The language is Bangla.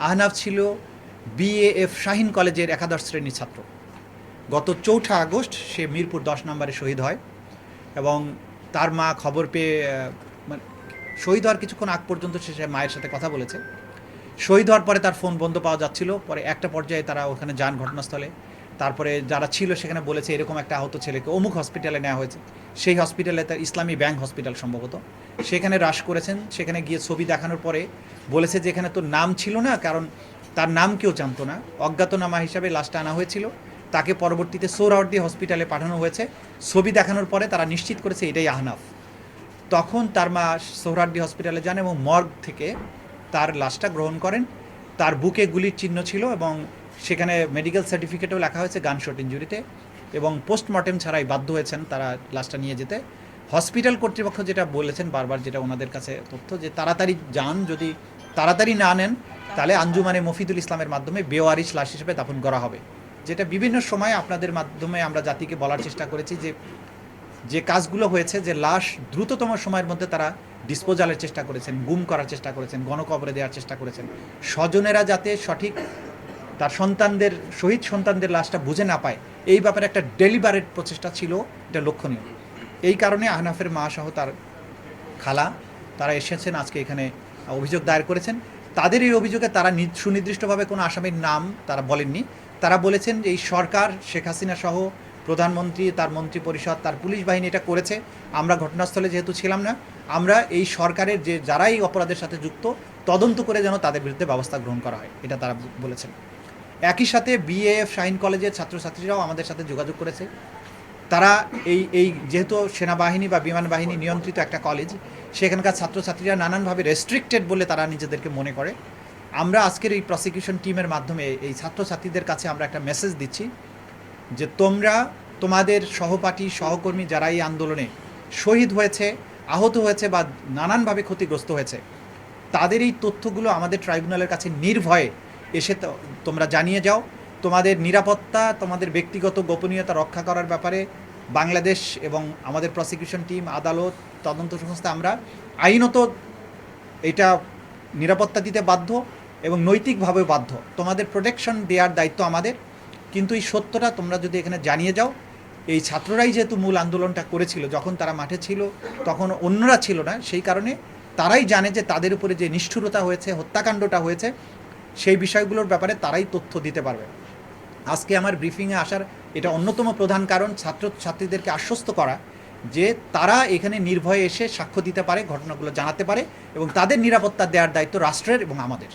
আহনাফ ছিল বিএএফ শাহিন কলেজের একাদশ শ্রেণীর ছাত্র। গত 4 আগস্ট সে মিরপুর 10 নম্বরে শহীদ হয় এবং তার মা খবর পেয়ে মানে শহীদ হওয়ার কিছুক্ষণ আগ পর্যন্ত সে মায়ের সাথে কথা বলেছে। শহীদ হওয়ার পরে তার ফোন বন্ধ পাওয়া যাচ্ছিল, পরে একটা পর্যায়ে তারা ওখানে যান ঘটনাস্থলে। তারপরে যারা ছিল সেখানে বলেছে এরকম একটা আহত ছেলেকে অমুক হসপিটালে নেওয়া হয়েছে। সেই হসপিটালে তার ইসলামী ব্যাংক হসপিটাল সম্ভবত, সেখানে রাশ করেছেন। সেখানে গিয়ে ছবি দেখানোর পরে বলেছে যে এখানে তো নাম ছিল না, কারণ তার নাম কেউ জানতো না, অজ্ঞাতনামা হিসাবে লাশটা আনা হয়েছিল। তাকে পরবর্তীতে সোহরাওয়ার্দী হসপিটালে পাঠানো হয়েছে। ছবি দেখানোর পরে তারা নিশ্চিত করেছে এটাই আহনাফ। তখন তার মা সোহরাওয়ার্দী হসপিটালে যান এবং মর্গ থেকে তার লাশটা গ্রহণ করেন। তার বুকে গুলির চিহ্ন ছিল এবং সেখানে মেডিকেল সার্টিফিকেটও লেখা হয়েছে গানশট ইঞ্জুরিতে, এবং পোস্টমর্টেম ছাড়াই বাধ্য হয়েছেন তারা লাশটা নিয়ে যেতে। হসপিটাল কর্তৃপক্ষ যেটা বলেছেন বারবার, যেটা ওনাদের কাছে তথ্য, যে তাড়াতাড়ি যান, যদি তাড়াতাড়ি না নেন তাহলে আঞ্জুমানে মফিদুল ইসলামের মাধ্যমে বেওয়ারিশ লাশ হিসেবে দাফন করা হবে। যেটা বিভিন্ন সময় আপনাদের মাধ্যমে আমরা জাতিকে বলার চেষ্টা করেছি যে কাজগুলো হয়েছে, যে লাশ দ্রুততম সময়ের মধ্যে তারা ডিসপোজালের চেষ্টা করেছেন, গুম করার চেষ্টা করেছেন, গণকবরে দেওয়ার চেষ্টা করেছেন, স্বজনেরা যাতে সঠিক তার সন্তানদের শহীদ সন্তানদের লাশটা বুঝে না পায়, এই ব্যাপারে একটা ডেলিবারেট প্রচেষ্টা ছিল, এটা লক্ষণীয়। এই কারণে আহনাফের মা সহ তার খালা তারা এসেছেন আজকে এখানে, অভিযোগ দায়ের করেছেন। তাদের এই অভিযোগে তারা সুনির্দিষ্টভাবে কোনো আসামির নাম তারা বলেননি। তারা বলেছেন যে এই সরকার, শেখ হাসিনা সহ প্রধানমন্ত্রী, তার মন্ত্রী পরিষদ, তার পুলিশ বাহিনী এটা করেছে। আমরা ঘটনাস্থলে যেহেতু ছিলাম না, আমরা এই সরকারের যে যারা এই অপরাধের সাথে যুক্ত তদন্ত করে যেন তাদের বিরুদ্ধে ব্যবস্থা গ্রহণ করা হয়, এটা তারা বলেছেন। একই সাথে বিএএফ শাহিন কলেজের ছাত্রছাত্রীরাও আমাদের সাথে যোগাযোগ করেছে। তারা এই যেহেতু সেনাবাহিনী বা বিমান বাহিনী নিয়ন্ত্রিত একটা কলেজ, সেখানকার ছাত্রছাত্রীরা নানানভাবে রেস্ট্রিক্টেড বলে তারা নিজেদেরকে মনে করে। আমরা আজকের এই প্রসিকিউশন টিমের মাধ্যমে এই ছাত্রছাত্রীদের কাছে আমরা একটা মেসেজ দিচ্ছি যে তোমরা তোমাদের সহপাঠী সহকর্মী যারা এই আন্দোলনে শহীদ হয়েছে, আহত হয়েছে বা নানানভাবে ক্ষতিগ্রস্ত হয়েছে, তাদের এই তথ্যগুলো আমাদের ট্রাইব্যুনালের কাছে নির্ভয়ে এসে তোমরা জানিয়ে যাও। তোমাদের নিরাপত্তা, তোমাদের ব্যক্তিগত গোপনীয়তা রক্ষা করার ব্যাপারে বাংলাদেশ এবং আমাদের প্রসিকিউশন টিম, আদালত, তদন্ত সংস্থা আমরা আইনত এটা নিরাপত্তা দিতে বাধ্য এবং নৈতিকভাবেও বাধ্য। তোমাদের প্রোটেকশন দেওয়ার দায়িত্ব আমাদের। কিন্তু এই সত্যটা তোমরা যদি এখানে জানিয়ে যাও, এই ছাত্ররাই যেহেতু মূল আন্দোলনটা করেছিল, যখন তারা মাঠে ছিল তখন অন্যরা ছিল না, সেই কারণে তারাই জানে যে তাদের উপরে যে নিষ্ঠুরতা হয়েছে, হত্যাকাণ্ডটা হয়েছে, সেই বিষয়গুলোর ব্যাপারে তারাই তথ্য দিতে পারবে। আজকে আমার ব্রিফিংয়ে আসার এটা অন্যতম প্রধান কারণ, ছাত্রছাত্রীদেরকে আশ্বস্ত করা যে তারা এখানে নির্ভয়ে এসে সাক্ষ্য দিতে পারে, ঘটনাগুলো জানাতে পারে এবং তাদের নিরাপত্তা দেওয়ার দায়িত্ব রাষ্ট্রের এবং আমাদের।